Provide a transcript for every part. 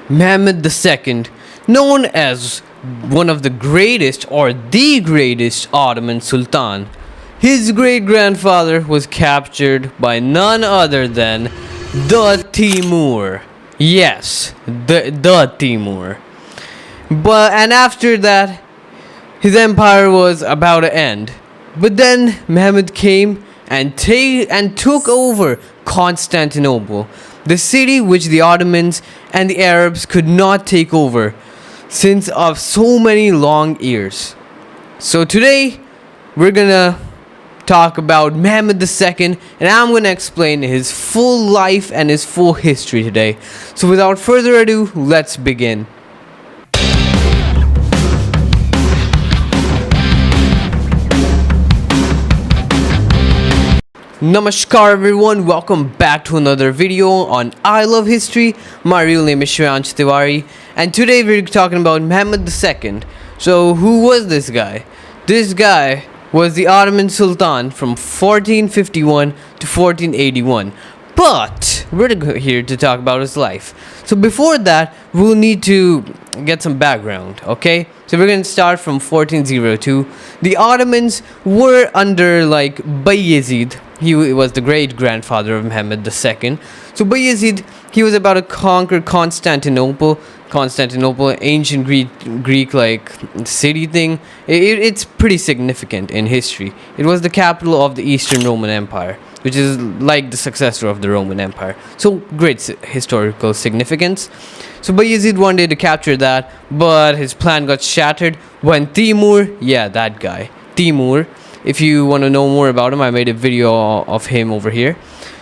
Mehmed II, known as one of the greatest or the greatest Ottoman Sultan. His great grandfather was captured by none other than the Timur. Yes, the Timur. And after that, his empire was about to end. But then Mehmed came and took over Constantinople, the city which the Ottomans and the Arabs could not take over since of so many long years. So today we're gonna talk about Mehmed II, and I'm gonna explain his full life and his full history today. So without further ado, let's begin. Namaskar everyone, welcome back to another video on I Love History. My real name is Shreyansh Tiwari, and today we're talking about Mehmed II. So who was this guy? This guy was the Ottoman Sultan from 1451 to 1481. But we're here to talk about his life. So before that, we'll need to get some background, okay? So we're going to start from 1402. The Ottomans were under Bayezid. He was the great grandfather of Mehmed II. So Bayezid, he was about to conquer Constantinople. Constantinople, ancient Greek city thing. It's pretty significant in history. It was the capital of the Eastern Roman Empire, which is like the successor of the Roman Empire. So great historical significance. So Bayezid wanted to capture that, but his plan got shattered when Timur, yeah, that guy, Timur. If you want to know more about him, I made a video of him over here.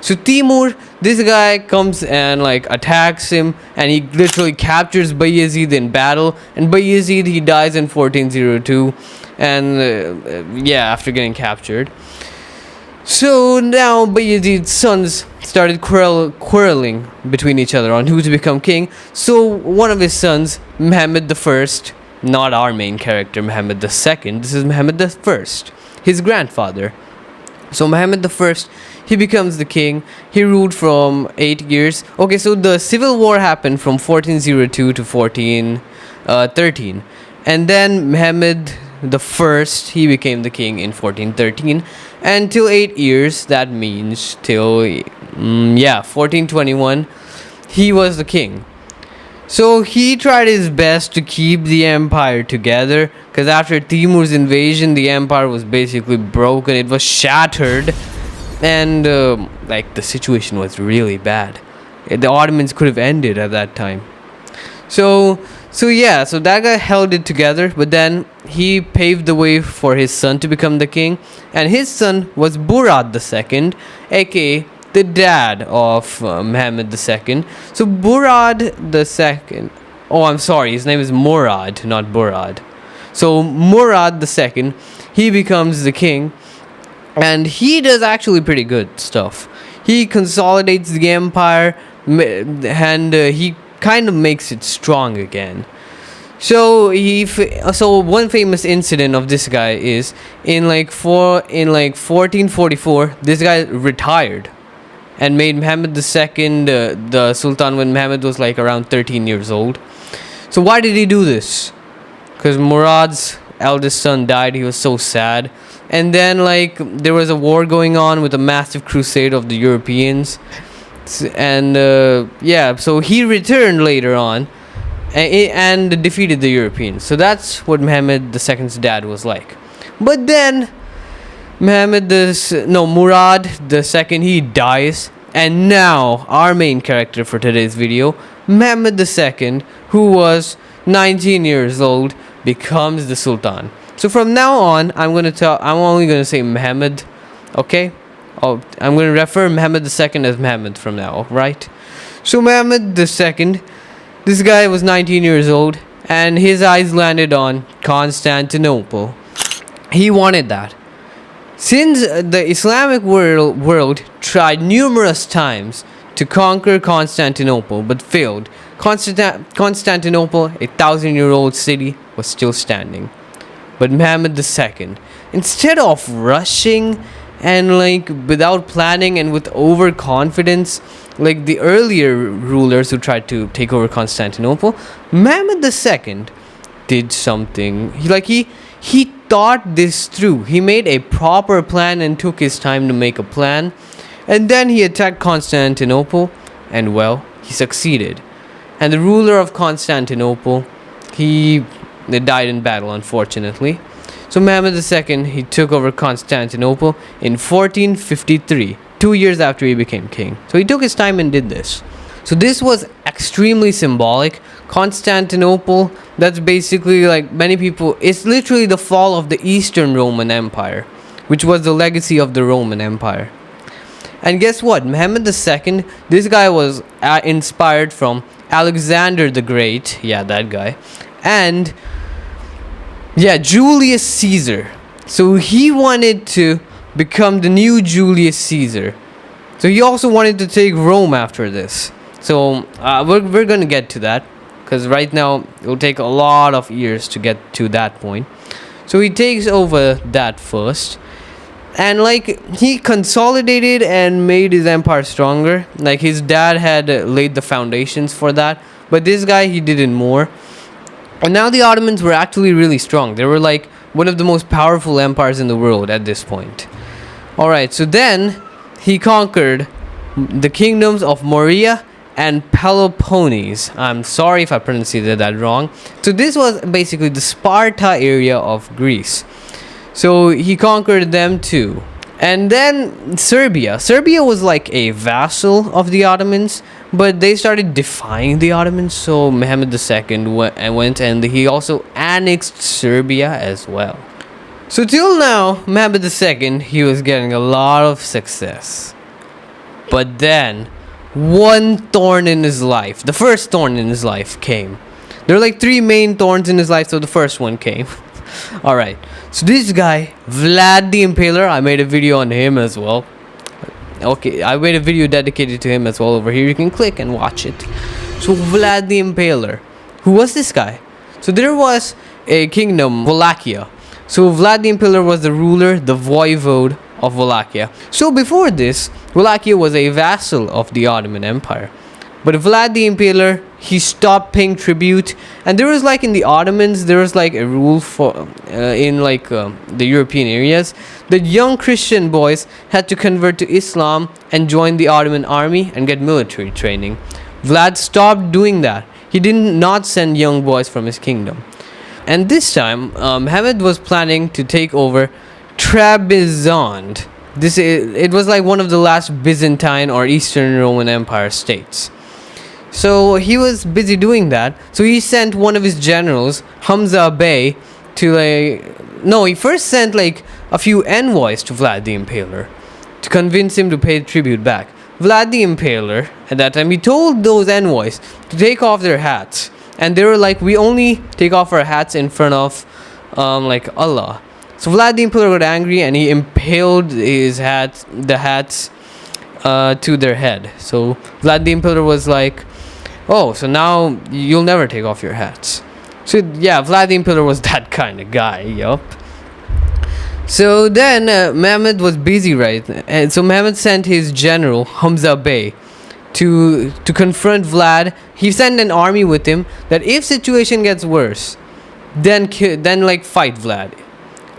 So Timur, this guy comes and attacks him, and he literally captures Bayezid in battle. And Bayezid, he dies in 1402, and after getting captured. So now Bayezid's sons started quarreling between each other on who to become king. So one of his sons, Mehmed I, not our main character Mehmed II, this is Mehmed I, his grandfather. So Mehmed I, he becomes the king. He ruled from 8 years. Okay, so the civil war happened from 1402 to 1413. And then Mehmed I, he became the king in 1413. And till 8 years, that means till 1421, he was the king. So he tried his best to keep the empire together, because after Timur's invasion, the empire was basically broken. It was shattered, and the situation was really bad. The Ottomans could have ended at that time. So that guy held it together, but then he paved the way for his son to become the king, and his son was Burad II, aka the dad of Mehmed II. So Burad II, oh, I'm sorry, his name is Murad, not Burad. So Murad II, he becomes the king, and he does actually pretty good stuff. He consolidates the empire, and he kind of makes it strong again. So one famous incident of this guy is in 1444, this guy retired and made Mehmed II the Sultan when Mehmed was around 13 years old. So why did he do this? Because Murad's eldest son died. He was so sad. And then there was a war going on with a massive crusade of the Europeans. And so he returned later on and defeated the Europeans. So that's what Mehmed II's dad was like. But then Murad II, he dies, and now our main character for today's video, Mehmed II, who was 19 years old, becomes the Sultan. So from now on, I'm only gonna say Mehmed, okay? Oh, I'm gonna refer Mehmed II as Mehmed from now, right? So Mehmed II, this guy was 19 years old, and his eyes landed on Constantinople. He wanted that. Since the Islamic world tried numerous times to conquer Constantinople but failed, Constantinople, a 1,000-year-old city, was still standing. But Mehmed II, instead of rushing and like without planning and with overconfidence, like the earlier rulers who tried to take over Constantinople, Mehmed II did something. He thought this through. He made a proper plan and took his time to make a plan, and then he attacked Constantinople, and well, he succeeded. And the ruler of Constantinople, he died in battle, unfortunately. So Mehmed II, he took over Constantinople in 1453, 2 years after he became king. So he took his time and did this. So this was extremely symbolic. Constantinople, that's basically, like many people, it's literally the fall of the Eastern Roman Empire, which was the legacy of the Roman Empire. And guess what? Mehmed II, this guy was inspired from Alexander the Great, yeah, that guy, and yeah, Julius Caesar. So he wanted to become the new Julius Caesar. So he also wanted to take Rome after this. So we're going to get to that, because right now it will take a lot of years to get to that point. So he takes over that first, and like he consolidated and made his empire stronger. Like his dad had laid the foundations for that, but this guy, he did it more. And now the Ottomans were actually really strong. They were like one of the most powerful empires in the world at this point. Alright, so then he conquered the kingdoms of Morea and Peloponnese. I'm sorry if I pronounced that wrong. So this was basically the Sparta area of Greece. So he conquered them too. And then Serbia. Serbia was like a vassal of the Ottomans, but they started defying the Ottomans. So Mehmed II went and he also annexed Serbia as well. So till now, Mehmed II, he was getting a lot of success. But then one thorn in his life, the first thorn in his life came. There were like 3 main thorns in his life, so the first one came. Alright, so this guy, Vlad the Impaler, I made a video on him as well. Okay, I made a video dedicated to him as well over here. You can click and watch it. So Vlad the Impaler, who was this guy? So there was a kingdom, Wallachia. So Vlad the Impaler was the ruler, the voivode of Wallachia. So before this, Wallachia was a vassal of the Ottoman Empire. But Vlad the Impaler, he stopped paying tribute, and there was like in the Ottomans, there was like a rule for in like the European areas that young Christian boys had to convert to Islam and join the Ottoman army and get military training. Vlad stopped doing that. He did not send young boys from his kingdom. And this time, Mehmed was planning to take over Trebizond. It was like one of the last Byzantine or Eastern Roman Empire states. So he was busy doing that. So he sent one of his generals, Hamza Bey, he first sent like a few envoys to Vlad the Impaler to convince him to pay tribute back. Vlad the Impaler, at that time, he told those envoys to take off their hats. And they were like, we only take off our hats in front of like Allah. So Vlad the Impaler got angry and he impaled the hats to their head. So Vlad the Impaler was like, oh, so now you'll never take off your hats. So yeah, Vlad the Impaler was that kind of guy, yup. So then Mehmed was busy, right? And so Mehmed sent his general, Hamza Bey, to confront Vlad. He sent an army with him that if situation gets worse, then like fight Vlad,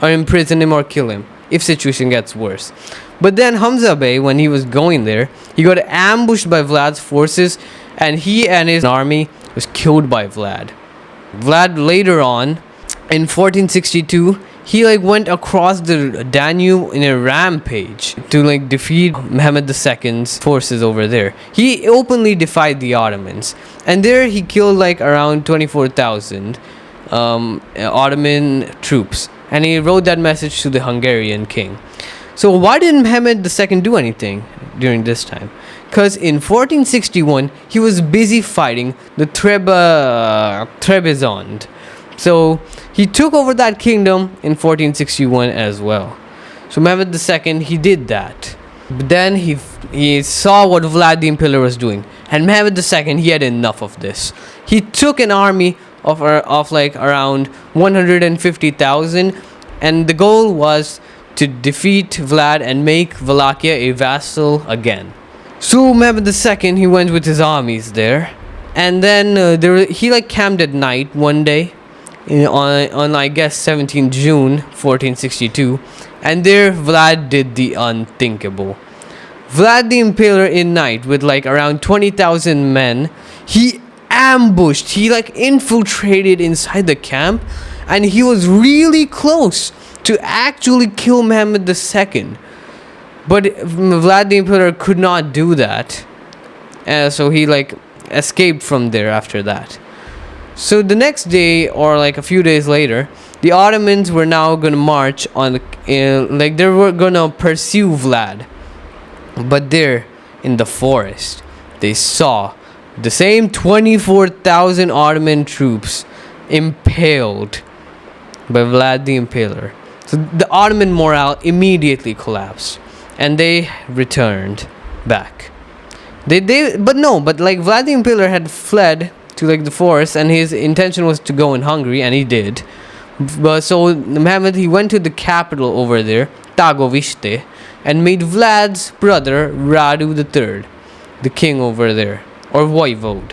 or imprison him or kill him if situation gets worse. But then Hamza Bey, when he was going there, he got ambushed by Vlad's forces, and he and his army was killed by Vlad. Vlad later on, in 1462, he like went across the Danube in a rampage to like defeat Mehmed II's forces over there. He openly defied the Ottomans, and there he killed like around 24,000 Ottoman troops, and he wrote that message to the Hungarian king. So why didn't Mehmed II do anything during this time? Because in 1461 he was busy fighting the Trebizond. So he took over that kingdom in 1461 as well. So Mehmed II, he did that. But then he saw what Vlad the Impaler was doing, and Mehmed II, he had enough of this. He took an army of like around 150,000, and the goal was to defeat Vlad and make Wallachia a vassal again. So Mehmed II, he went with his armies there, and then he like camped at night one day on I guess 17 June 1462, and there Vlad did the unthinkable. Vlad the Impaler in night with like around 20,000 men, he ambushed, he like infiltrated inside the camp, and he was really close to actually kill Mehmed II. But Vlad the Impaler could not do that, so he like escaped from there after that. So the next day, or like a few days later, the Ottomans were now gonna march on, like they were gonna pursue Vlad. But there, in the forest, they saw the same 24,000 Ottoman troops impaled by Vlad the Impaler. So the Ottoman morale immediately collapsed, and they returned back. But like Vlad the Impaler had fled to like the forest, and his intention was to go in Hungary, and he did. But so Mehmed, he went to the capital over there, Tagoviste, and made Vlad's brother Radu III the king over there, or voivode.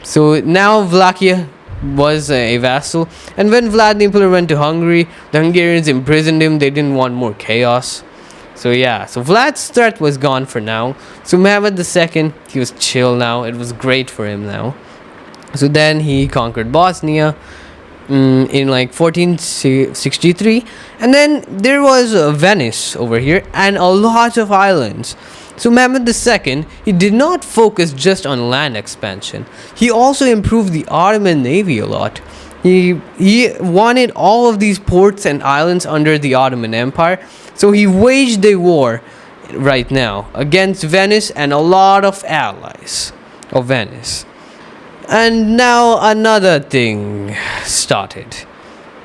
So now Wallachia was a vassal, and when Vlad the Impaler went to Hungary, the Hungarians imprisoned him. They didn't want more chaos. So Vlad's threat was gone for now. So Mehmed II, he was chill now. It was great for him now. So then he conquered Bosnia in like 1463, and then there was Venice over here and a lot of islands. So Mehmed II, he did not focus just on land expansion. He also improved the Ottoman navy a lot. He wanted all of these ports and islands under the Ottoman Empire, so he waged a war right now against Venice and a lot of allies of Venice. And now another thing started.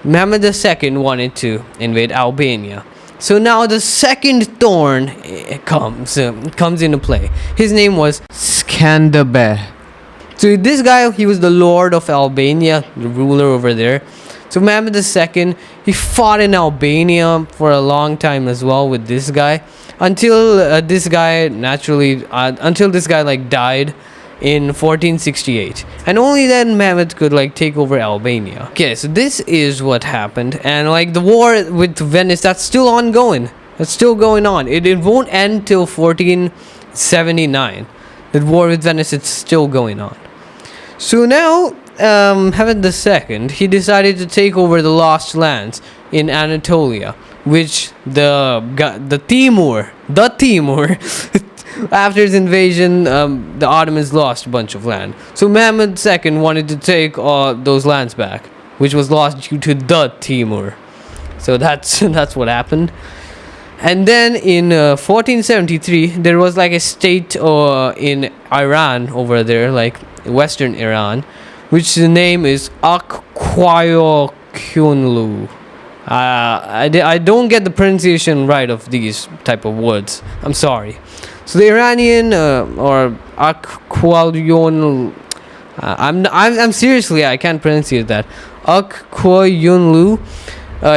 Mehmed II wanted to invade Albania. So now the second thorn comes into play. His name was Skanderbeg. So this guy, he was the lord of Albania, the ruler over there. So Mehmed II, he fought in Albania for a long time as well with this guy, until this guy like died in 1468, and only then Mehmed could like take over Albania. Okay, so this is what happened, and like the war with Venice, that's still ongoing. It's still going on. It won't end till 1479. The war with Venice, it's still going on. So now Mehmed II, he decided to take over the lost lands in Anatolia, which the Timur after his invasion, the Ottomans lost a bunch of land. So Mehmed II wanted to take those lands back, which was lost due to the Timur. So that's what happened. And then in 1473, there was like a state in Iran over there, like Western Iran, which the name is Akquayokhyunlu. I don't get the pronunciation right of these type of words. I'm sorry. So the Iranian or Akquayonlu, I'm seriously, I can't pronounce that. Akquayonlu,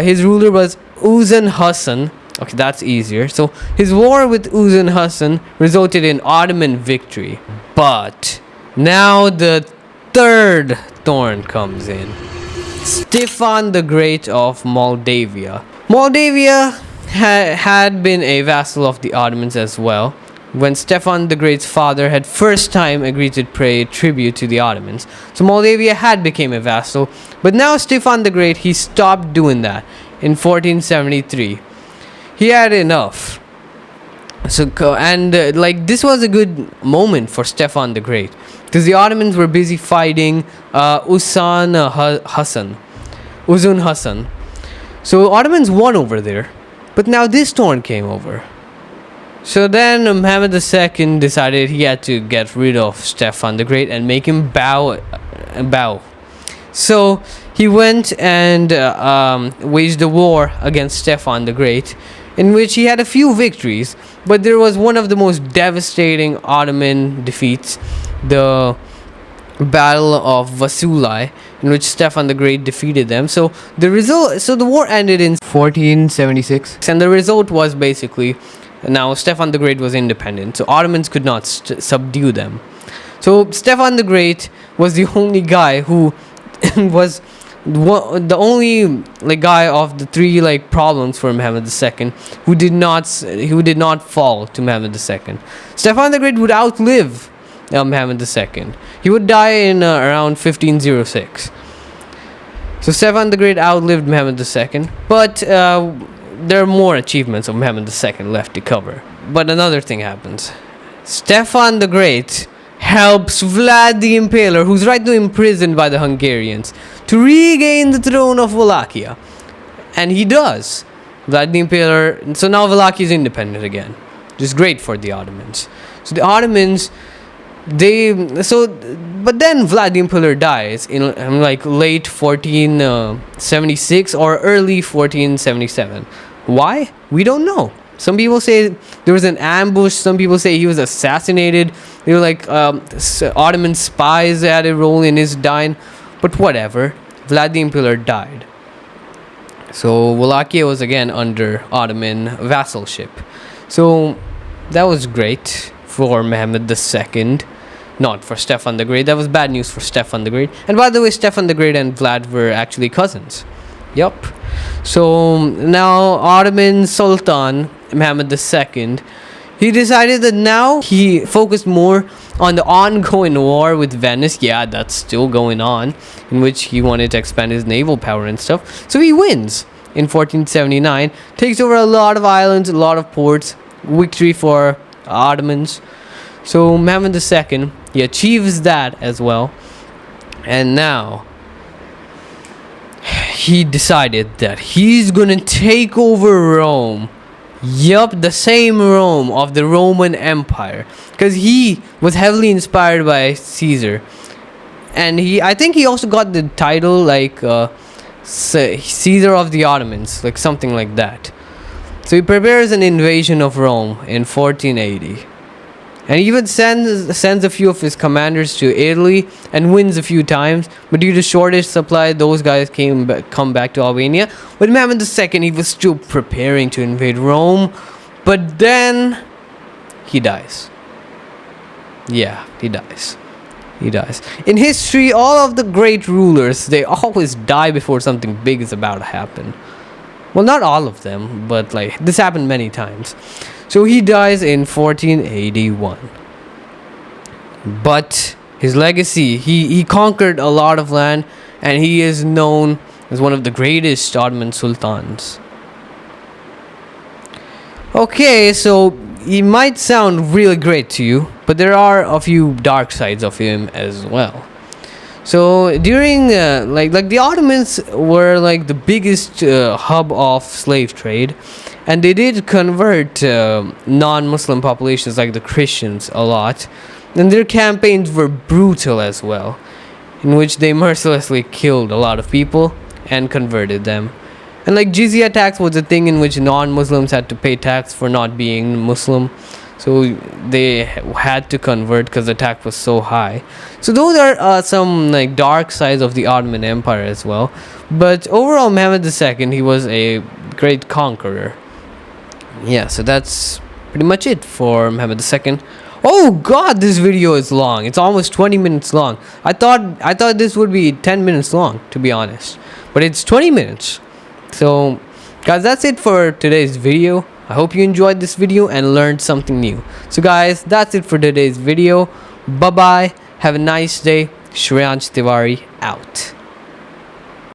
his ruler was Uzan Hassan. Okay, that's easier. So his war with Uzan Hassan resulted in Ottoman victory. But now the third thorn comes in. Stefan the Great of Moldavia. Moldavia had been a vassal of the Ottomans as well, when Stefan the Great's father had first time agreed to pay tribute to the Ottomans. So Moldavia had become a vassal, but now Stefan the Great, he stopped doing that in 1473. He had enough. So like this was a good moment for Stefan the Great, because the Ottomans were busy fighting Uzan Hassan. So Ottomans won over there, but now this thorn came over. So then Mehmed II decided he had to get rid of Stefan the Great and make him bow. So he went and waged a war against Stefan the Great, in which he had a few victories, but there was one of the most devastating Ottoman defeats, the Battle of Vasulai, in which Stefan the Great defeated them. So the war ended in 1476, and the result was basically now Stefan the Great was independent, so Ottomans could not subdue them. So Stefan the Great was the only guy who was the only guy of the three problems for Mehmed II who did not fall to Mehmed II. Stefan the Great would outlive Mehmed II. He would die in around 1506. So Stefan the Great outlived Mehmed II, but there are more achievements of Mehmed II left to cover. But another thing happens. Stefan the Great helps Vlad the Impaler, who's right now imprisoned by the Hungarians, to regain the throne of Wallachia. And he does. Vlad the Impaler, so now Wallachia is independent again. Which is great for the Ottomans. So the Ottomans, but then Vlad the Impaler dies in late 1476 or early 1477. Why? We don't know. Some people say there was an ambush. Some people say he was assassinated. They were Ottoman spies had a role in his dying. But whatever. Vlad the Impaler died. So Wallachia was again under Ottoman vassalship. So that was great for Mehmed II. Not for Stefan the Great. That was bad news for Stefan the Great. And by the way, Stefan the Great and Vlad were actually cousins. Yup. So now Ottoman Sultan Mehmed II, he decided that now he focused more on the ongoing war with Venice. Yeah, that's still going on, in which he wanted to expand his naval power and stuff. So he wins in 1479, takes over a lot of islands, a lot of ports. Victory for Ottomans. So Mehmed II, he achieves that as well. And now he decided that he's gonna take over Rome. Yup, the same Rome of the Roman Empire, because he was heavily inspired by Caesar, and I think he also got the title Caesar of the Ottomans, something like that. So he prepares an invasion of Rome in 1480, and he even sends a few of his commanders to Italy and wins a few times, but due to shortage supply, those guys come back to Albania. With Mehmed II, he was still preparing to invade Rome, but then he dies. Yeah, he dies. In history, all of the great rulers, they always die before something big is about to happen. Well, not all of them, but this happened many times. So he dies in 1481. But his legacy, he conquered a lot of land, and he is known as one of the greatest Ottoman sultans. Okay, so he might sound really great to you, but there are a few dark sides of him as well. So during the Ottomans were the biggest hub of slave trade, and they did convert non-Muslim populations like the Christians a lot, and their campaigns were brutal as well, in which they mercilessly killed a lot of people and converted them. And jizya tax was a thing in which non-Muslims had to pay tax for not being Muslim. So they had to convert because the tax was so high. So those are some dark sides of the Ottoman Empire as well. But overall, Mehmed II, he was a great conqueror. Yeah, so that's pretty much it for Mehmed II. Oh God, this video is long. It's almost 20 minutes long. I thought this would be 10 minutes long, to be honest. But it's 20 minutes. So guys, that's it for today's video. I hope you enjoyed this video and learned something new. So guys, that's it for today's video. Bye bye. Have a nice day. Shreyansh Tiwari out.